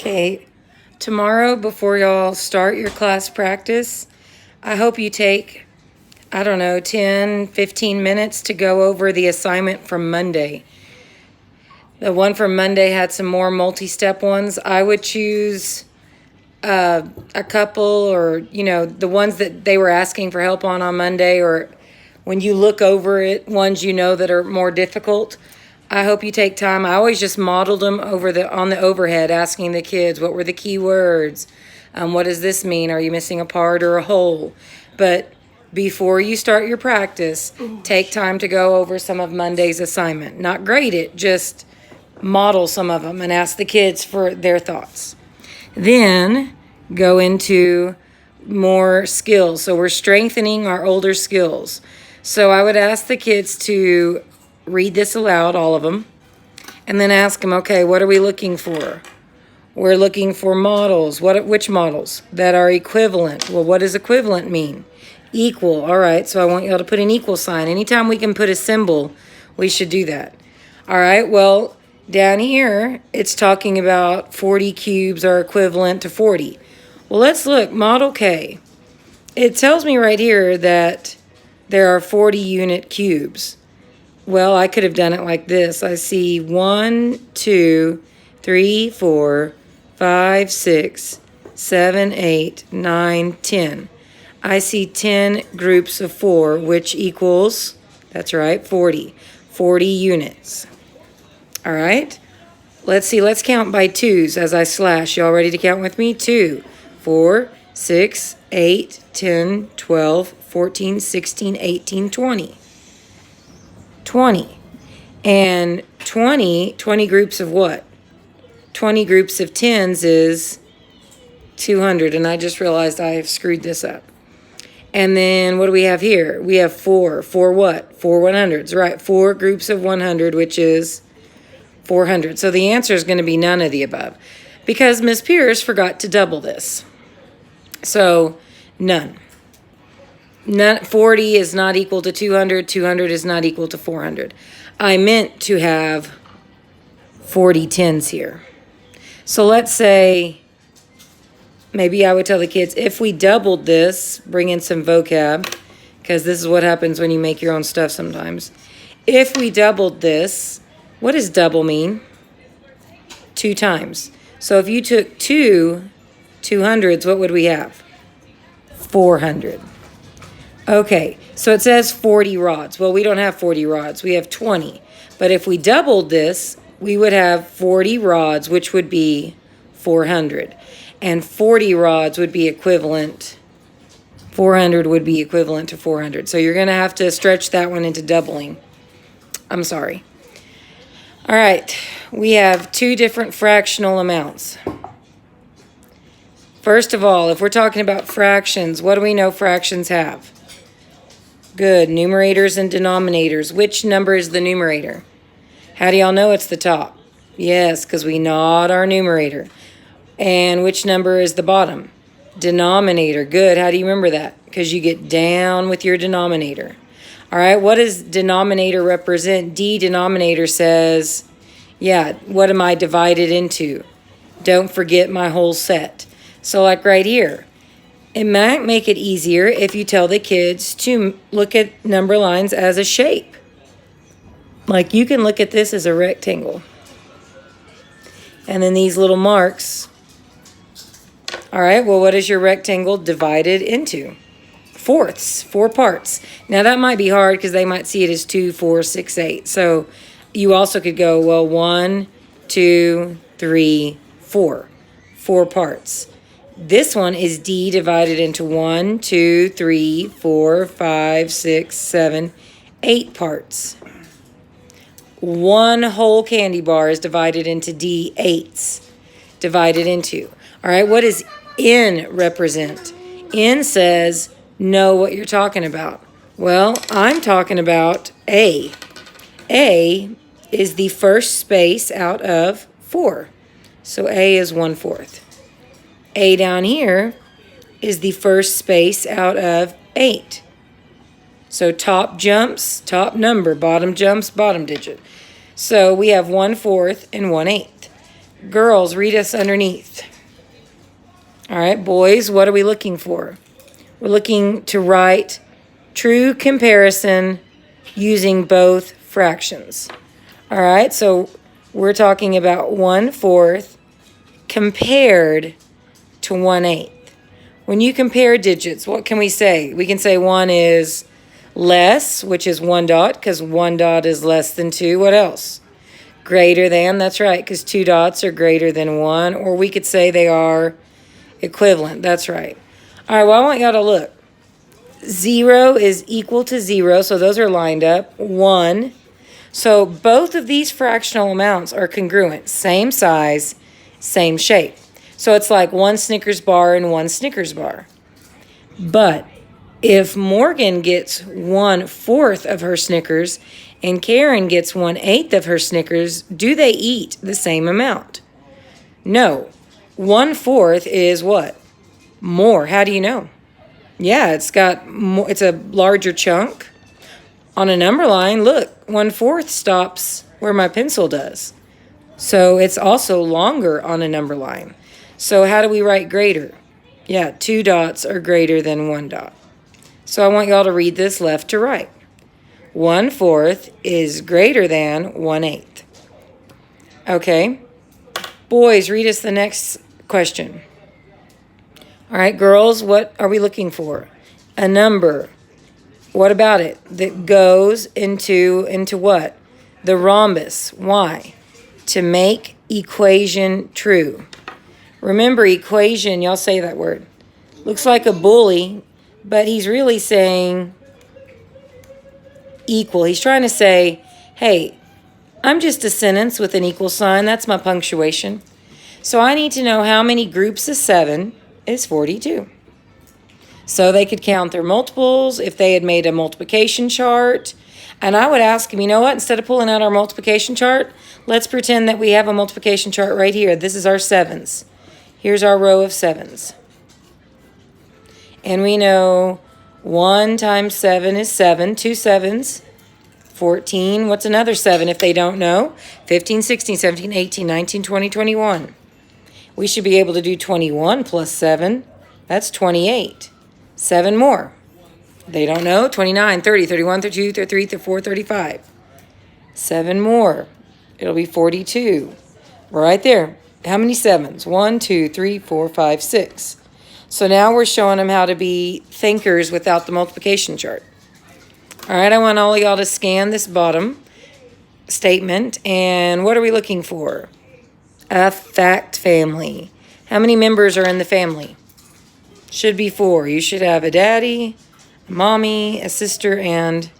Okay, tomorrow before y'all start your class practice, I hope you take, I don't know, 10, 15 minutes to go over the assignment from Monday. The one from Monday had some more multi-step ones. I would choose a couple, or, the ones that they were asking for help on Monday, or when you look over it, ones that are more difficult. I hope you take time. I always just modeled them on the overhead, asking the kids, what were the key words? What does this mean? Are you missing a part or a whole? But before you start your practice, take time to go over some of Monday's assignment. Not grade it, just model some of them and ask the kids for their thoughts. Then go into more skills. So we're strengthening our older skills. So I would ask the kids to read this aloud, all of them, and then ask them, okay, what are we looking for? We're looking for models. Which models? That are equivalent. Well, what does equivalent mean? Equal. All right, so I want y'all to put an equal sign. Anytime we can put a symbol, we should do that. All right, well, down here, it's talking about 40 cubes are equivalent to 40. Well, let's look. Model K. It tells me right here that there are 40 unit cubes. Well, I could have done it like this. I see 1, 2, 3, 4, 5, 6, 7, 8, 9, 10. I see 10 groups of 4, which equals, that's right, 40. 40 units. All right? Let's see. Let's count by twos as I slash. Y'all ready to count with me? 2, 4, 6, 8, 10, 12, 14, 16, 18, 20. 20. And 20 groups of what? 20 groups of 10s is 200. And I just realized I have screwed this up. And then what do we have here? We have 4. 4 what? 4 100s, right? 4 groups of 100, which is 400. So the answer is going to be none of the above, because Miss Pierce forgot to double this. So none. 40 is not equal to 200. 200 is not equal to 400. I meant to have 40 10s here. So let's say, maybe I would tell the kids, if we doubled this, bring in some vocab, because this is what happens when you make your own stuff sometimes. If we doubled this, what does double mean? 2 times. So if you took 2 200s, what would we have? 400. Okay, so it says 40 rods. Well, we don't have 40 rods. We have 20. But if we doubled this, we would have 40 rods, which would be 400. And 40 rods would be equivalent, 400 would be equivalent to 400. So you're going to have to stretch that one into doubling. I'm sorry. All right, we have 2 different fractional amounts. First of all, if we're talking about fractions, what do we know fractions have? Good, numerators and denominators. Which number is the numerator? How do y'all know it's the top? Yes, because we gnawed our numerator. And which number is the bottom? Denominator. Good, how do you remember that? Because you get down with your denominator. All right, what does denominator represent? Denominator says, yeah, what am I divided into? Don't forget my whole set. So like right here, it might make it easier if you tell the kids to look at number lines as a shape. Like you can look at this as a rectangle. And then these little marks. All right, well, what is your rectangle divided into? Fourths, 4 parts. Now that might be hard because they might see it as 2, 4, 6, 8. So you also could go, well, 1, 2, 3, 4. 4 parts. This one is D divided into 1, 2, 3, 4, 5, 6, 7, 8 parts. 1 whole candy bar is divided into D, 8s divided into. All right, what does N represent? N says, know what you're talking about. Well, I'm talking about A. A is the first space out of 4. So A is 1/4. A down here is the first space out of 8. So top jumps, top number, bottom jumps, bottom digit. So we have 1/4 and 1/8. Girls, read us underneath. All right, boys, what are we looking for? We're looking to write true comparison using both fractions. All right, so we're talking about 1/4 compared to 1/8. When you compare digits, what can we say? We can say 1 is less, which is 1 dot, because 1 dot is less than 2. What else? Greater than, that's right, because 2 dots are greater than 1. Or we could say they are equivalent, that's right. All right, well, I want y'all to look. 0 is equal to 0, so those are lined up. 1. So both of these fractional amounts are congruent. Same size, same shape. So it's like 1 Snickers bar and 1 Snickers bar. But if Morgan gets 1/4 of her Snickers and Karen gets 1/8 of her Snickers, do they eat the same amount? No. 1/4 is what? More. How do you know? Yeah, it's got more, it's a larger chunk. On a number line, look, 1/4 stops where my pencil does. So it's also longer on a number line. So how do we write greater? Yeah, 2 dots are greater than 1 dot. So I want y'all to read this left to right. 1/4 is greater than 1/8. Okay. Boys, read us the next question. All right, girls, what are we looking for? A number. What about it? That goes into what? The rhombus. Why? To make equation true. Remember, equation, y'all say that word. Looks like a bully, but he's really saying equal. He's trying to say, hey, I'm just a sentence with an equal sign. That's my punctuation. So I need to know how many groups of 7 is 42. So they could count their multiples if they had made a multiplication chart. And I would ask them, you know what, instead of pulling out our multiplication chart, let's pretend that we have a multiplication chart right here. This is our 7s. Here's our row of 7s. And we know 1 times 7 is 7. 2 7s, 14. What's another 7 if they don't know? 15, 16, 17, 18, 19, 20, 21. We should be able to do 21 plus 7. That's 28. 7 more. They don't know. 29, 30, 31, 32, 33, 34, 35. 7 more. It'll be 42. Right there. How many 7s? 1, 2, 3, 4, 5, 6. So now we're showing them how to be thinkers without the multiplication chart. All right, I want all of y'all to scan this bottom statement. And what are we looking for? A fact family. How many members are in the family? Should be 4. You should have a daddy, a mommy, a sister, and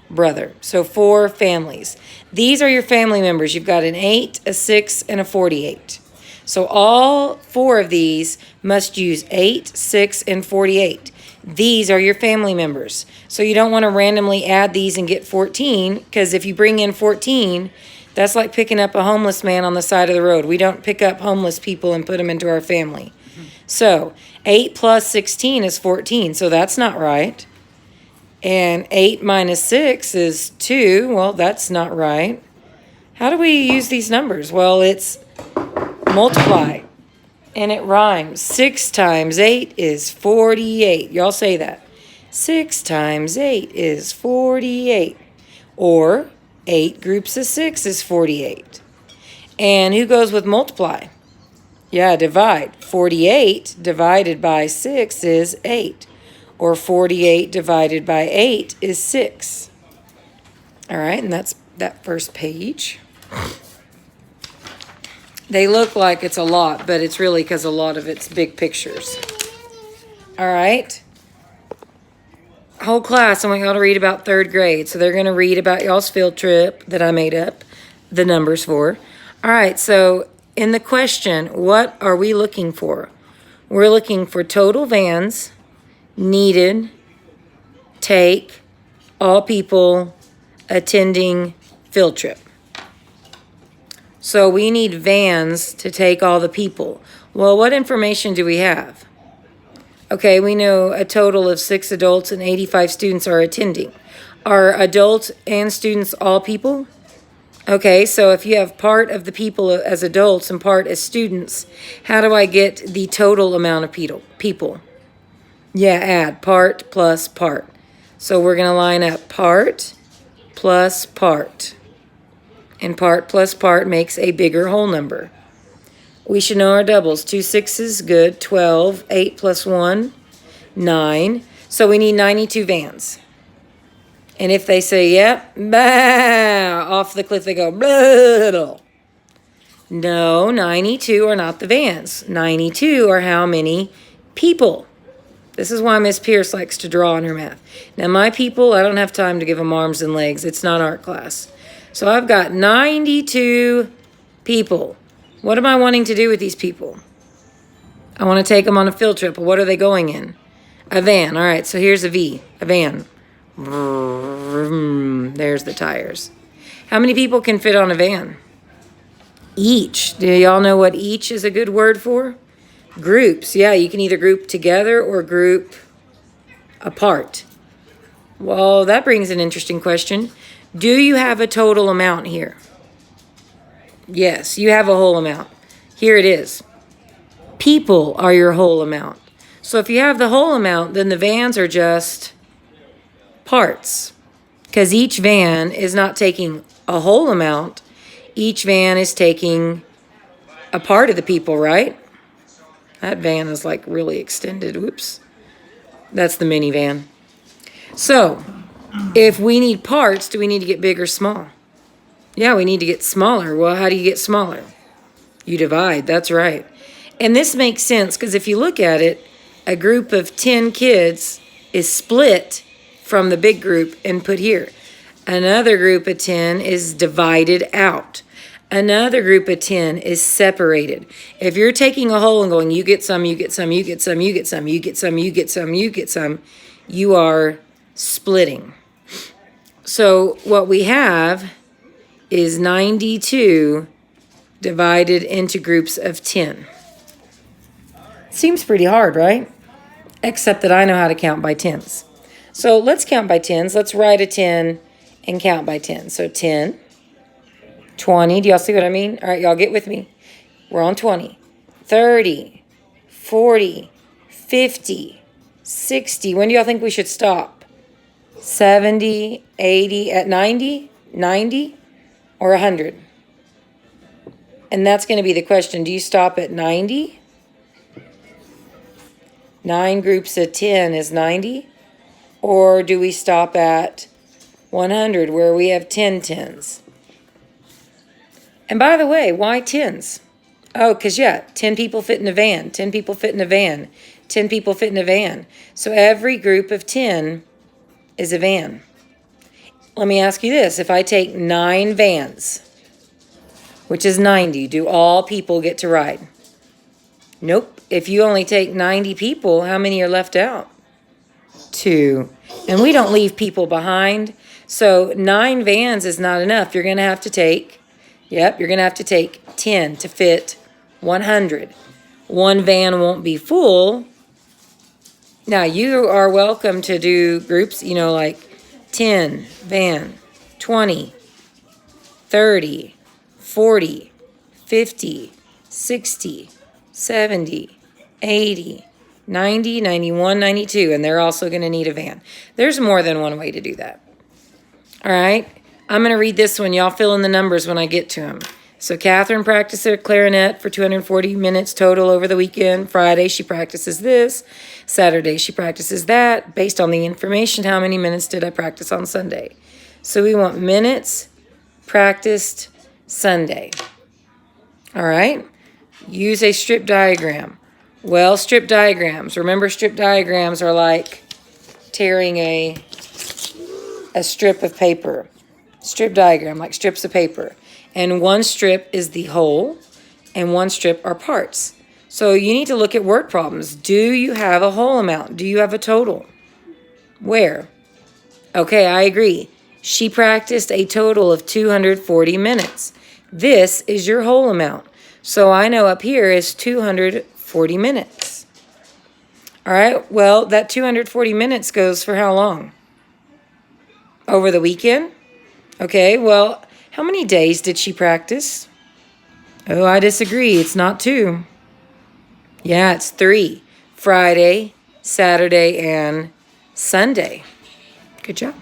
brother. So 4 families. These are your family members. You've got an 8, a 6, and a 48. So all 4 of these must use 8, 6, and 48. These are your family members. So you don't want to randomly add these and get 14, because if you bring in 14, that's like picking up a homeless man on the side of the road. We don't pick up homeless people and put them into our family. So 8 plus 16 is 14, so that's not right. And 8 minus 6 is 2. Well, that's not right. How do we use these numbers? Well, it's multiply, and it rhymes. 6 times 8 is 48. Y'all say that. 6 times 8 is 48. Or 8 groups of 6 is 48. And who goes with multiply? Yeah, divide. 48 divided by 6 is 8. Or 48 divided by 8 is 6. All right, and that's that first page. They look like it's a lot, but it's really because a lot of it's big pictures. All right. Whole class, I want y'all to read about 3rd grade. So they're going to read about y'all's field trip that I made up the numbers for. All right, so in the question, what are we looking for? We're looking for total vans needed, take, all people attending field trip. So we need vans to take all the people. Well, what information do we have? Okay, we know a total of 6 adults and 85 students are attending. Are adults and students all people? Okay, so if you have part of the people as adults and part as students, how do I get the total amount of people? Yeah, add part plus part. So we're going to line up part plus part. And part plus part makes a bigger whole number. We should know our doubles. 2 6s, good. 12. 8 plus 1, 9. So we need 92 vans. And if they say, yep, bah, off the cliff they go, blah. No, 92 are not the vans. 92 are how many people. This is why Miss Pierce likes to draw in her math. Now, my people, I don't have time to give them arms and legs. It's not art class. So I've got 92 people. What am I wanting to do with these people? I want to take them on a field trip. Well, what are they going in? A van. All right, so here's a V, a van. There's the tires. How many people can fit on a van? Each. Do y'all know what each is a good word for? Groups. Yeah, you can either group together or group apart. Well, that brings an interesting question. Do you have a total amount here? Yes, you have a whole amount. Here it is. People are your whole amount. So if you have the whole amount, then the vans are just parts. Because each van is not taking a whole amount. Each van is taking a part of the people, right? That van is like really extended. Whoops. That's the minivan. So, if we need parts, do we need to get big or small? Yeah, we need to get smaller. Well, how do you get smaller? You divide. That's right. And this makes sense because if you look at it, a group of 10 kids is split from the big group and put here. Another group of 10 is divided out. Another group of 10 is separated. If you're taking a whole and going, you get some, you get some, you get some, you get some, you get some, you get some, you get some, you are splitting. So what we have is 92 divided into groups of 10. Seems pretty hard, right? Except that I know how to count by tens. So let's count by tens. Let's write a 10 and count by 10. So 10, 20. Do y'all see what I mean? All right, y'all get with me. We're on 20. 30, 40, 50, 60. When do y'all think we should stop? 70, 80, at 90, 90, or 100? And that's going to be the question. Do you stop at 90? 9 groups of 10 is 90? Or do we stop at 100 where we have 10 tens? And by the way, why tens? Oh, because, yeah, 10 people fit in a van, 10 people fit in a van, 10 people fit in a van. So every group of 10 is a van. Let me ask you this. If I take 9 vans, which is 90, do all people get to ride? Nope. If you only take 90 people, how many are left out? 2. And we don't leave people behind. So 9 vans is not enough. You're going to have to take, you're going to have to take 10 to fit 100. One van won't be full. Now, you are welcome to do groups, like 10 van, 20, 30, 40, 50, 60, 70, 80, 90, 91, 92, and they're also going to need a van. There's more than one way to do that. All right, I'm going to read this one. Y'all fill in the numbers when I get to them. So Catherine practiced her clarinet for 240 minutes total over the weekend. Friday, she practices this. Saturday, she practices that. Based on the information, how many minutes did I practice on Sunday? So we want minutes practiced Sunday. All right, use a strip diagram. Well, strip diagrams. Remember, strip diagrams are like tearing a strip of paper. Strip diagram, like strips of paper. And one strip is the whole, and one strip are parts. So you need to look at word problems. Do you have a whole amount? Do you have a total? Where? Okay, I agree. She practiced a total of 240 minutes. This is your whole amount. So I know up here is 240 minutes. All right, well, that 240 minutes goes for how long? Over the weekend? Okay, well, How many days did she practice? Oh, I disagree. It's not 2. Yeah, it's 3. Friday, Saturday, and Sunday. Good job.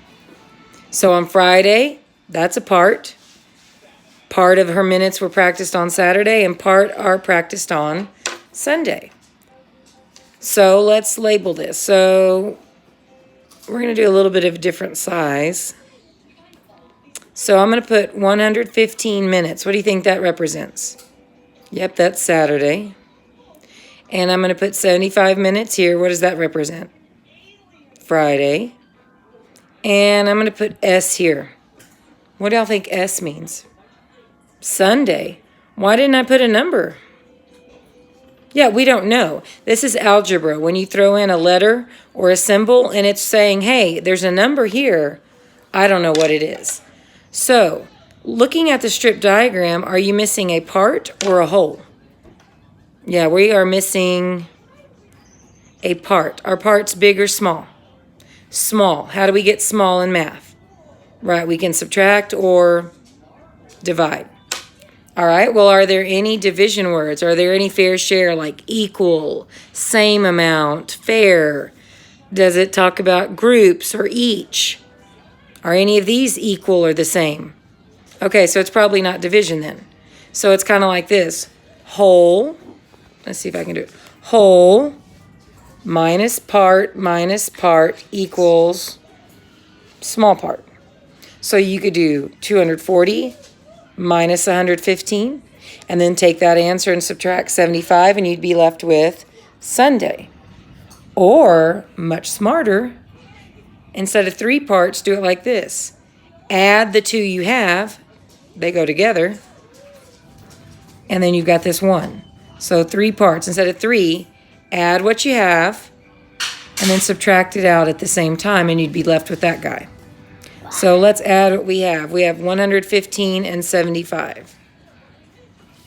So on Friday, that's a part. Part of her minutes were practiced on Saturday, and part are practiced on Sunday. So let's label this. So we're going to do a little bit of a different size. So I'm going to put 115 minutes. What do you think that represents? Yep, that's Saturday. And I'm going to put 75 minutes here. What does that represent? Friday. And I'm going to put S here. What do y'all think S means? Sunday. Why didn't I put a number? Yeah, we don't know. This is algebra. When you throw in a letter or a symbol and it's saying, hey, there's a number here, I don't know what it is. So, looking at the strip diagram, are you missing a part or a whole? Yeah, we are missing a part. Are parts big or small? Small. How do we get small in math? Right, we can subtract or divide. All right, well, are there any division words? Are there any fair share like equal, same amount, fair? Does it talk about groups or each? Are any of these equal or the same? Okay, so it's probably not division then. So it's kind of like this. Whole, let's see if I can do it. Whole minus part equals small part. So you could do 240 minus 115, and then take that answer and subtract 75, and you'd be left with Sunday. Or, much smarter, instead of 3 parts, do it like this. Add the 2 you have, they go together, and then you've got this 1. So 3 parts. Instead of 3, add what you have, and then subtract it out at the same time, and you'd be left with that guy. So let's add what we have. We have 115 and 75.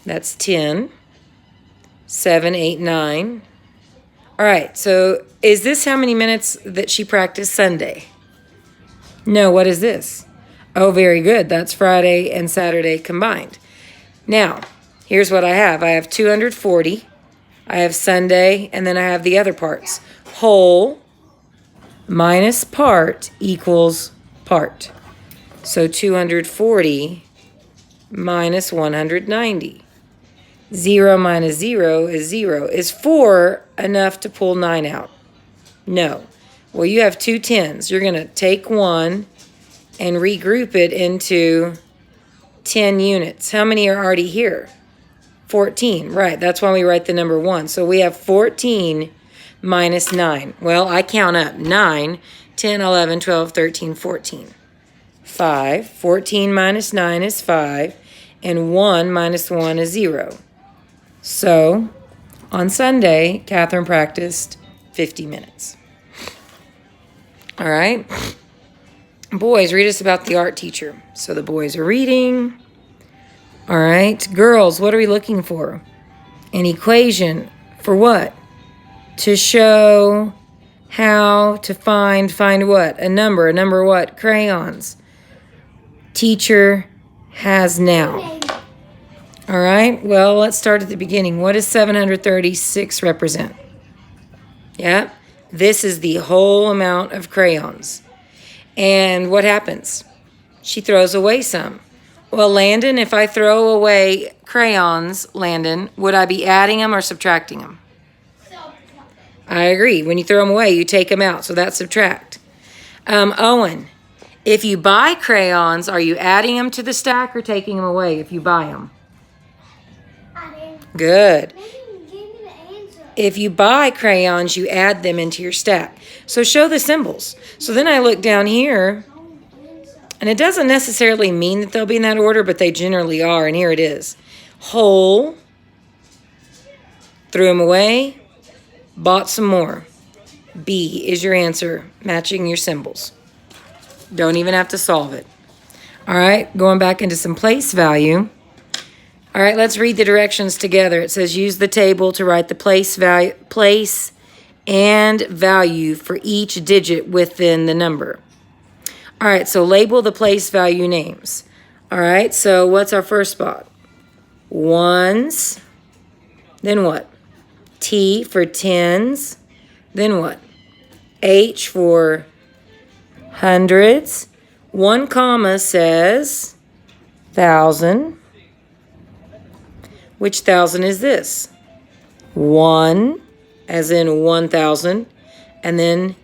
That's 10, 7, 8, 9. All right, so is this how many minutes that she practiced Sunday? No, what is this? Oh, very good. That's Friday and Saturday combined. Now, here's what I have. I have 240. I have Sunday, and then I have the other parts. Whole minus part equals part. So 240 minus 190. 0 minus 0 is 0. Is 4 enough to pull 9 out? No. Well, you have 2 10s. You're going to take 1 and regroup it into 10 units. How many are already here? 14. Right, that's why we write the number 1. So we have 14 minus 9. Well, I count up 9, 10, 11, 12, 13, 14. 5. 14 minus 9 is 5. And 1 minus 1 is 0. So, on Sunday, Catherine practiced 50 minutes. All right. Boys, read us about the art teacher. So the boys are reading. All right. Girls, what are we looking for? An equation. For what? To show how to find what? A number. A number what? Crayons. Teacher has now. All right, well, let's start at the beginning. What does 736 represent? Yeah, this is the whole amount of crayons. And what happens? She throws away some. Well, Landon, if I throw away crayons, Landon, would I be adding them or subtracting them? I agree. When you throw them away, you take them out, so that's subtract. Owen, if you buy crayons, are you adding them to the stack or taking them away if you buy them? Adding. Good. If you buy crayons, you add them into your stack. So show the symbols. So then I look down here, and it doesn't necessarily mean that they'll be in that order, but they generally are, and here it is. Whole, threw them away, bought some more. B is your answer, matching your symbols. Don't even have to solve it. All right, going back into some place value. All right, let's read the directions together. It says use the table to write the place and value for each digit within the number. All right, so label the place value names. All right, so what's our first spot? Ones. Then what? T for tens. Then what? H for hundreds. 1 comma says thousand. Which thousand is this? 1, as in 1,000, and then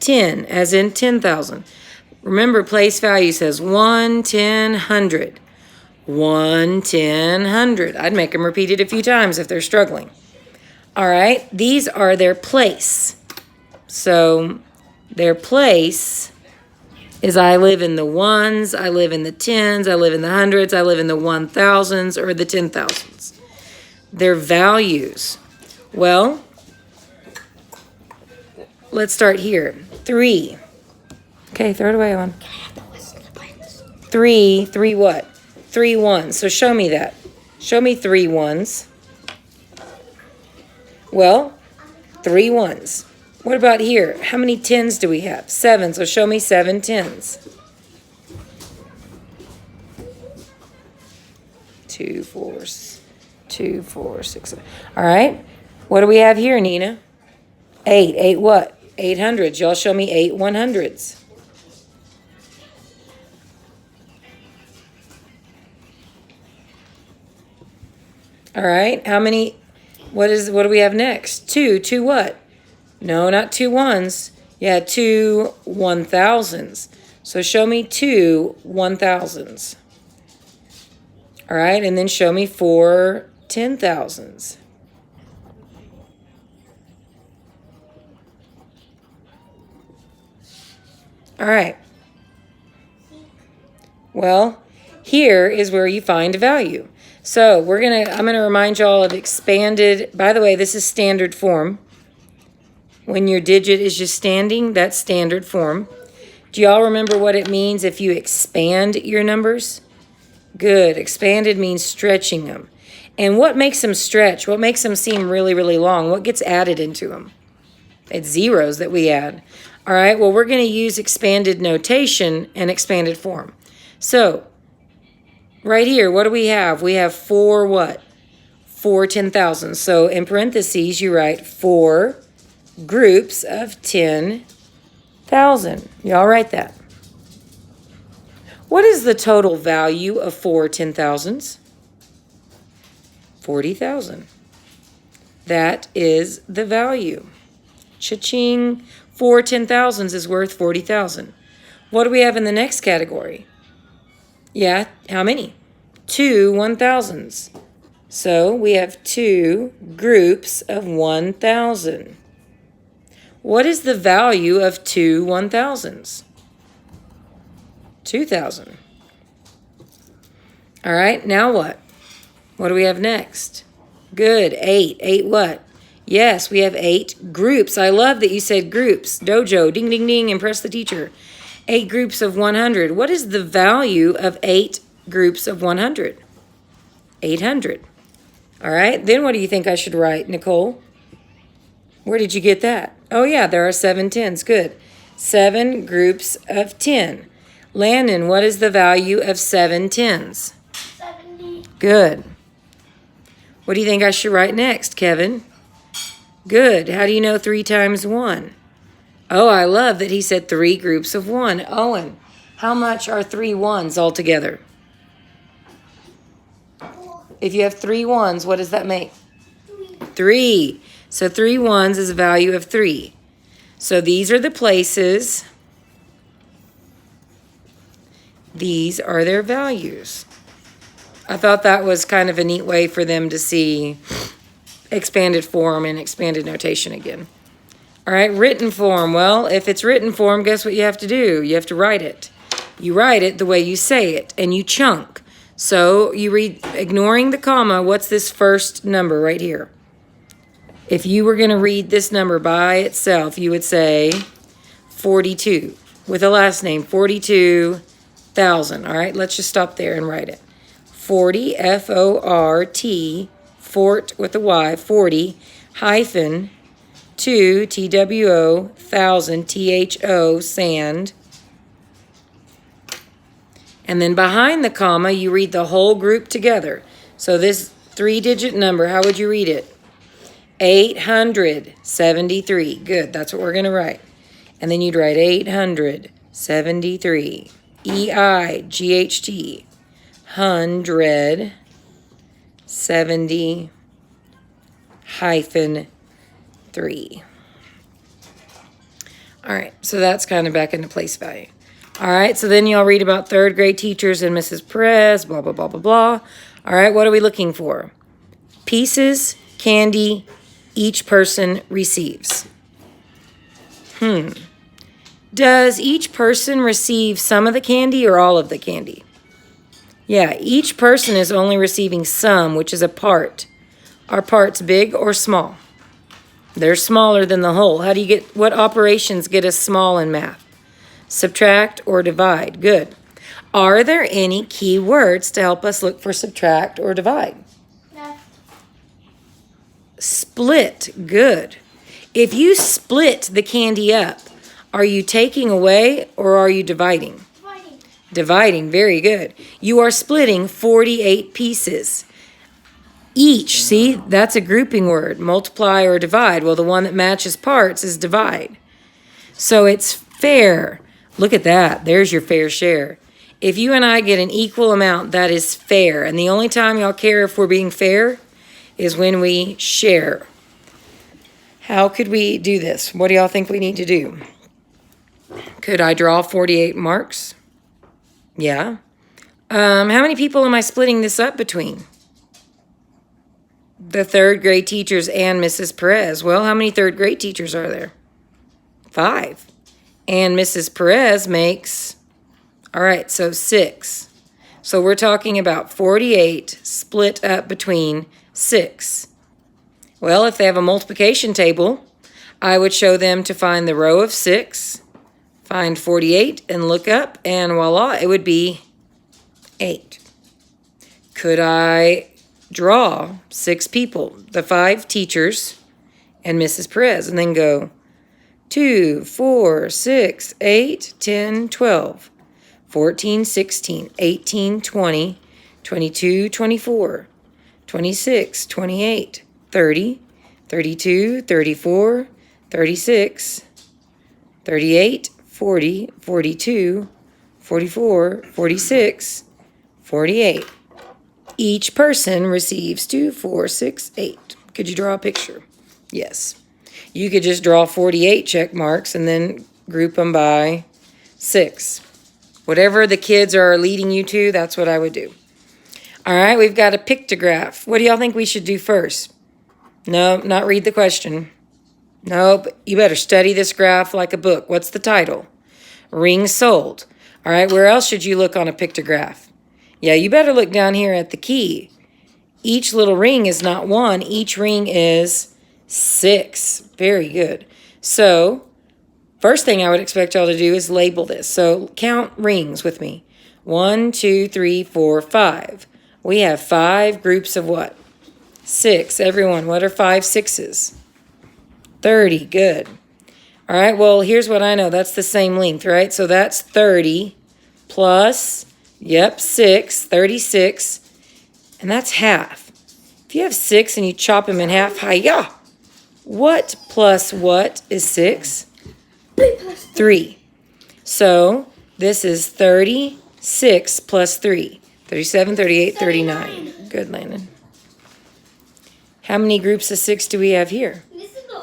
10, as in 10,000. Remember, place value says 1, 10, 100. 1, 10, 100. I'd make them repeat it a few times if they're struggling. All right, these are their place. So their place is I live in the ones, I live in the tens, I live in the hundreds, I live in the 1,000s or the 10,000s. Their values. Well, let's start here. 3. Okay, throw it away, Owen. 3 what? 3 ones. So show me that. Show me 3 ones. Well, 3 ones. What about here? How many tens do we have? 7. So show me 7 tens. 2, 4, 2, 4, 6. All right. What do we have here, Nina? 8. 8 what? 800s. Y'all show me 8 100s. All right. How many? What do we have next? 2. 2 what? No, not 2 ones. Yeah, 2 1,000s. So show me 2 1,000s. All right, and then show me 4 10,000s. All right. Well, here is where you find a value. So I'm gonna remind y'all of expanded. By the way, this is standard form. When your digit is just standing, that's standard form. Do y'all remember what it means if you expand your numbers? Good. Expanded means stretching them. And what makes them stretch? What makes them seem really, really long? What gets added into them? It's zeros that we add. All right, well, we're going to use expanded notation and expanded form. So, right here, what do we have? We have 4 what? 4 10,000. So, in parentheses, you write 4 groups of 10,000. Y'all write that. What is the total value of 4 10,000s? 40,000. That is the value. Cha-ching. 4 10,000s is worth 40,000. What do we have in the next category? Yeah, how many? 2 1,000s. So we have 2 groups of 1,000. What is the value of 2 1,000s? 2,000. All right, now what? What do we have next? Good, 8. 8 what? Yes, we have 8 groups. I love that you said groups. Dojo, ding, ding, ding, impress the teacher. 8 groups of 100. What is the value of 8 groups of 100? 800. All right, then what do you think I should write, Nicole? Where did you get that? Oh, yeah, there are 7 tens. Good. 7 groups of 10. Landon, what is the value of 7 tens? 70. Good. What do you think I should write next, Kevin? Good. How do you know 3 times 1? Oh, I love that he said 3 groups of 1. Owen, how much are 3 ones altogether? 4. If you have 3 ones, what does that make? 3. 3. So 3 ones is a value of 3. So these are the places. These are their values. I thought that was kind of a neat way for them to see expanded form and expanded notation again. All right, written form. Well, if it's written form, guess what you have to do? You have to write it. You write it the way you say it, and you chunk. So you read, ignoring the comma, what's this first number right here? If you were going to read this number by itself, you would say 42 with a last name, 42,000. All right, let's just stop there and write it. 40, F-O-R-T, fort with a Y, 40, hyphen, 2, T-W-O, 1,000, T-H-O, sand. And then behind the comma, you read the whole group together. So this 3-digit number, how would you read it? 873. Good, that's what we're going to write. And then you'd write 873. EIGHT. 170 hyphen 3. All right, so that's kind of back into place value. All right, so then y'all read about third grade teachers and Mrs. Perez, blah, blah, blah, blah, blah. All right, what are we looking for? Pieces, candy, each person receives. Does each person receive some of the candy or all of the candy? Yeah, each person is only receiving some, which is a part. Are parts big or small? They're smaller than the whole. How do you get, what operations get us small in math? Subtract or divide. Good. Are there any key words to help us look for subtract or divide? No. Split. Good. If you split the candy up, are you taking away or are you dividing? Dividing. Dividing. Very good. You are splitting 48 pieces. Each, see, that's a grouping word. Multiply or divide. Well, the one that matches parts is divide. So it's fair. Look at that. There's your fair share. If you and I get an equal amount, that is fair. And the only time y'all care if we're being fair is when we share. How could we do this? What do y'all think we need to do? Could I draw 48 marks? Yeah. How many people am I splitting this up between? The third grade teachers and Mrs. Perez. Well, how many third grade teachers are there? 5. And Mrs. Perez makes, all right, so 6. So we're talking about 48 split up between 6. Well, if they have a multiplication table, I would show them to find the row of 6, find 48, and look up, and voila, it would be 8. Could I draw 6 people, the 5 teachers and Mrs. Perez, and then go 2, 4, 6, 8, 10, 12, 14, 16, 18, 20, 22, 24, 26, 28, 30, 32, 34, 36, 38, 40, 42, 44, 46, 48. Each person receives 2, 4, 6, 8. Could you draw a picture? Yes. You could just draw 48 check marks and then group them by 6. Whatever the kids are leading you to, that's what I would do. All right, we've got a pictograph. What do y'all think we should do first? No, not read the question. Nope, you better study this graph like a book. What's the title? Rings sold. All right, where else should you look on a pictograph? Yeah, you better look down here at the key. Each little ring is not 1. Each ring is 6. Very good. So, first thing I would expect y'all to do is label this. So, count rings with me. 1, 2, 3, 4, 5. We have 5 groups of what? 6. Everyone, what are 5 sixes? 30. Good. All right, well, here's what I know. That's the same length, right? So that's 30 plus, 6, 36, and that's half. If you have 6 and you chop them in half, hi-ya! What plus what is 6? 3. So this is 36 plus 3. 37, 38, 39. Good, Landon. How many groups of 6 do we have here?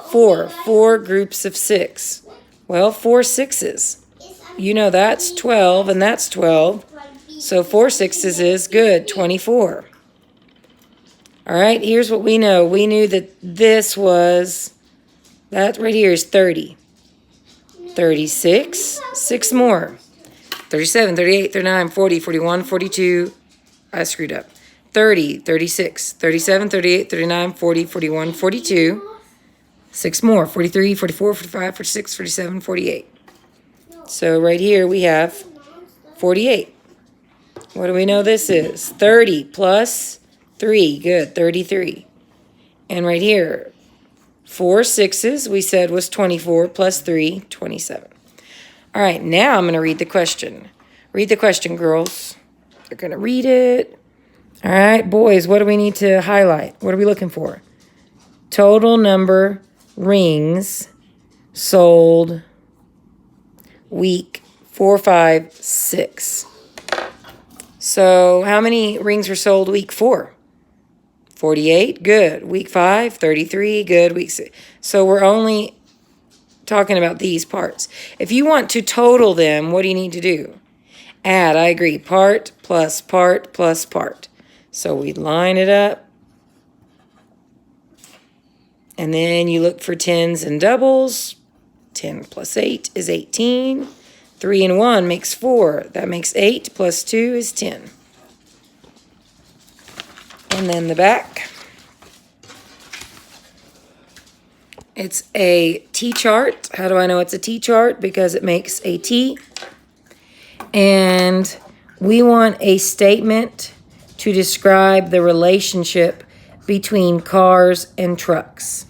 4. 4 groups of 6. Well, 4 sixes. You know that's 12 and that's 12. So 4 sixes is good, 24. All right, here's what we know. We knew that this was, that right here is 30. 36, 6 more. 37, 38, 39, 40, 41, 42. I screwed up. 30, 36, 37, 38, 39, 40, 41, 42. 6 more. 43, 44, 45, 46, 47, 48. So right here we have 48. What do we know this is? 30 plus 3. Good, 33. And right here, 4 sixes we said was 24 plus 3, 27. All right, now I'm going to read the question. Read the question, girls. They're going to read it. All right, boys, what do we need to highlight? What are we looking for? Total number rings sold week 4, 5, 6. So how many rings were sold week 4? 48, good. Week 5, 33, good. Week 6. So we're only talking about these parts. If you want to total them, what do you need to do? Add, I agree, part plus part plus part. So we line it up. And then you look for tens and doubles. 10 plus 8 is 18. 3 and 1 makes 4. That makes 8 plus 2 is 10. And then the back. It's a T-chart. How do I know it's a T-chart? Because it makes a T. And we want a statement to describe the relationship between cars and trucks.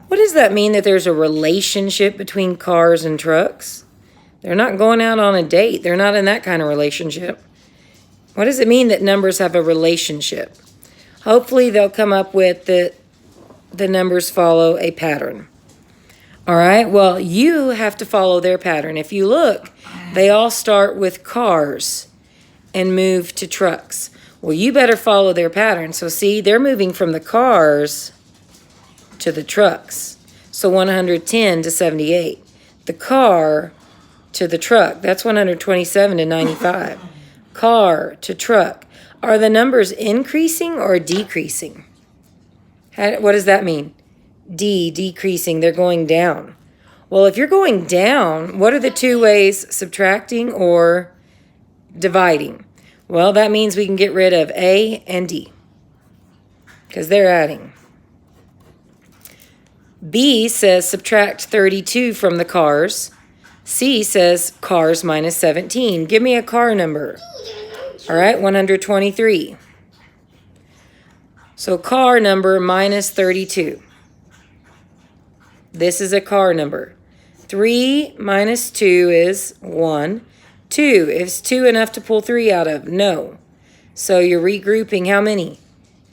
What does that mean, that there's a relationship between cars and trucks? They're not going out on a date. They're not in that kind of relationship. What does it mean that numbers have a relationship? Hopefully they'll come up with that the numbers follow a pattern. All right, well, you have to follow their pattern. If you look, they all start with cars and move to trucks. Well, you better follow their pattern. So see, they're moving from the cars to the trucks. So 110 to 78. The car to the truck, that's 127 to 95. Car to truck. Are the numbers increasing or decreasing? What does that mean? Decreasing, they're going down. Well, if you're going down, what are the two ways, subtracting or dividing? Well, that means we can get rid of A and D because they're adding. B says subtract 32 from the cars. C says cars minus 17. Give me a car number. All right, 123. So car number minus 32. This is a car number. 3 minus 2 is 1. 2. Is 2 enough to pull 3 out of? No. So you're regrouping how many?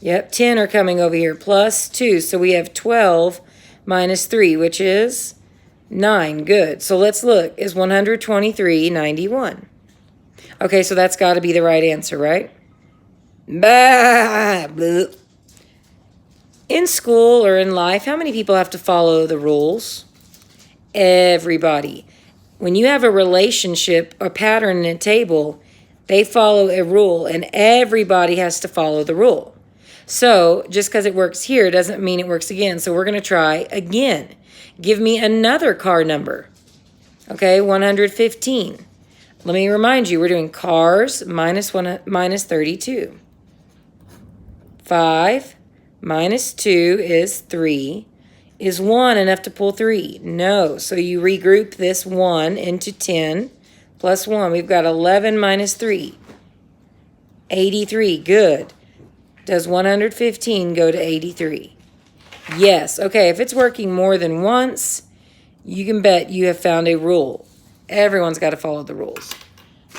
Yep, 10 are coming over here. Plus 2. So we have 12 minus 3, which is 9. Good. So let's look. Is 123 91? Okay, so that's got to be the right answer, right? Bah, blah. In school or in life, how many people have to follow the rules? Everybody. When you have a relationship or pattern in a table, they follow a rule, and everybody has to follow the rule. So just because it works here doesn't mean it works again. So we're going to try again. Give me another car number. Okay, 115. Let me remind you, we're doing cars minus 32. 5 minus 2 is 3. Is 1 enough to pull 3? No. So you regroup this 1 into 10 plus 1. We've got 11 minus 3. 83. Good. Does 115 go to 83? Yes. Okay, if it's working more than once, you can bet you have found a rule. Everyone's got to follow the rules.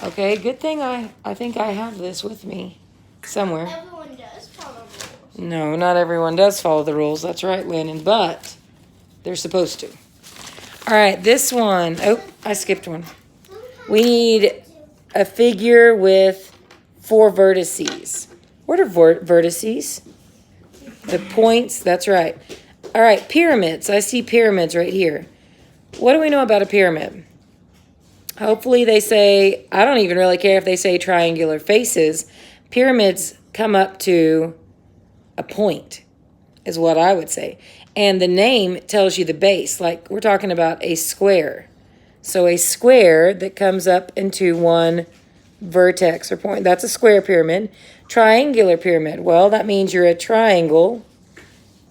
Okay, good thing I think I have this with me somewhere. Everyone does follow rules. No, not everyone does follow the rules. That's right, Landon, but they're supposed to. All right, this one. Oh, I skipped one. We need a figure with 4 vertices. What are vertices? The points, that's right. All right, pyramids. I see pyramids right here. What do we know about a pyramid? Hopefully they say, I don't even really care if they say triangular faces. Pyramids come up to a point, is what I would say. And the name tells you the base, like we're talking about a square. So a square that comes up into one vertex or point, that's a square pyramid. Triangular pyramid, well, that means you're a triangle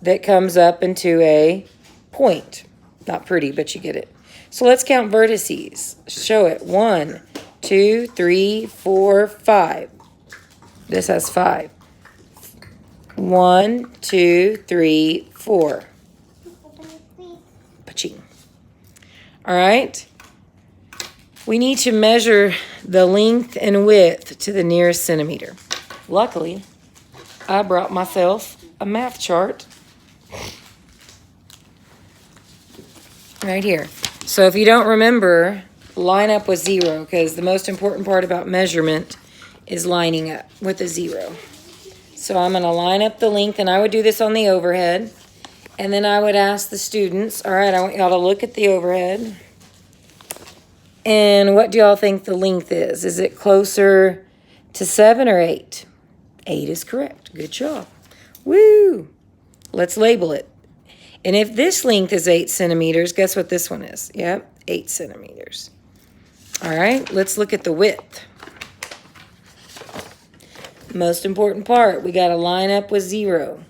that comes up into a point. Not pretty, but you get it. So let's count vertices. Show it. 1, 2, 3, 4, 5. This has 5. 1, 2, 3, 4. Paching. All right. We need to measure the length and width to the nearest centimeter. Luckily, I brought myself a math chart right here. So if you don't remember, line up with 0, because the most important part about measurement is lining up with a 0. So I'm going to line up the length, and I would do this on the overhead. And then I would ask the students, all right, I want y'all to look at the overhead. And what do y'all think the length is? Is it closer to 7 or 8? 8 is correct. Good job. Woo! Let's label it. And if this length is 8 centimeters, guess what this one is? Yep, 8 centimeters. All right, let's look at the width. Most important part, we got to line up with 0.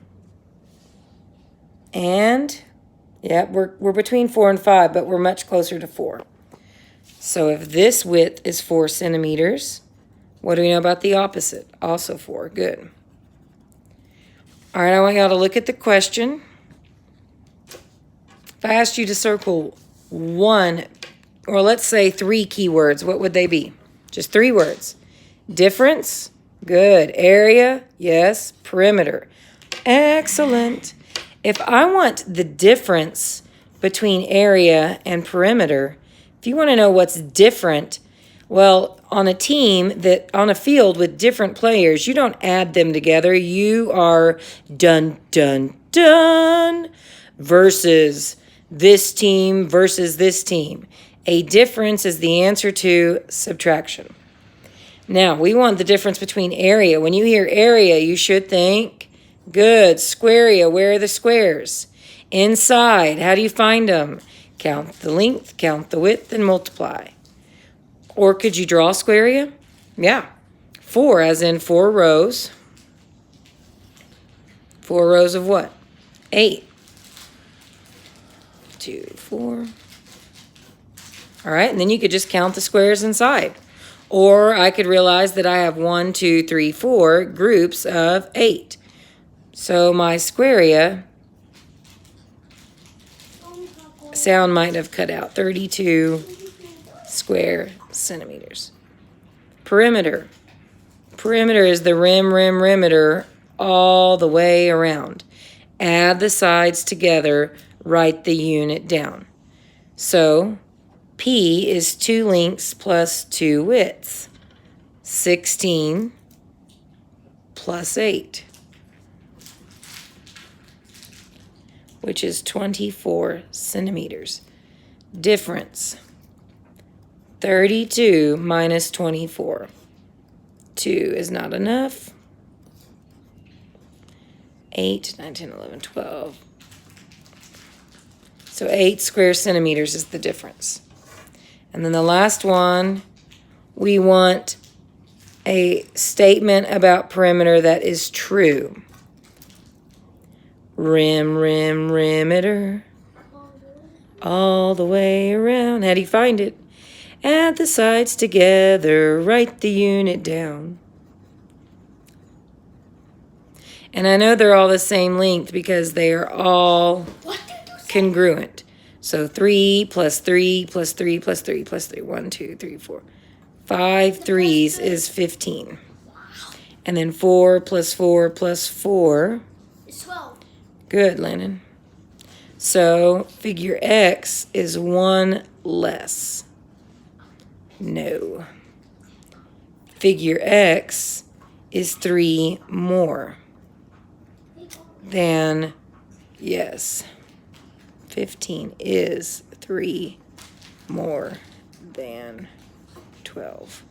And, yep, we're between 4 and 5, but we're much closer to 4. So if this width is 4 centimeters, what do we know about the opposite? Also 4. Good. All right, I want y'all to look at the question. If I asked you to circle 1, or let's say 3 keywords, what would they be? Just 3 words. Difference. Good. Area. Yes. Perimeter. Excellent. If I want the difference between area and perimeter, if you want to know what's different, well, on a field with different players, you don't add them together. You are dun, dun, dun versus this team versus this team. A difference is the answer to subtraction. Now, we want the difference between area. When you hear area, you should think, good, squarea, where are the squares? Inside, how do you find them? Count the length, count the width, and multiply. Or could you draw a squarea? Yeah. 4, as in 4 rows. 4 rows of what? 8. 2, 4. All right, and then you could just count the squares inside. Or I could realize that I have 1, 2, 3, 4 groups of 8. So my squarea, sound might have cut out, 32 square centimeters. Perimeter. Perimeter is the rimmeter all the way around. Add the sides together, write the unit down. So P is 2 lengths plus 2 widths. 16 plus 8, which is 24 centimeters. Difference. 32 minus 24. 2 is not enough. 8, 9, 10, 11, 12. So 8 square centimeters is the difference. And then the last one, we want a statement about perimeter that is true. Rimmeter, all the way around. How do you find it? Add the sides together, write the unit down. And I know they're all the same length because they are all congruent. So 3 plus 3 plus 3 plus 3 plus 3. 1, 2, 3, 4. 5 threes is 15. And then 4 plus 4 plus 4. It's 12. Good, Landon. So figure X is 1 less. No. Figure X is 3 more than, yes, 15 is 3 more than 12.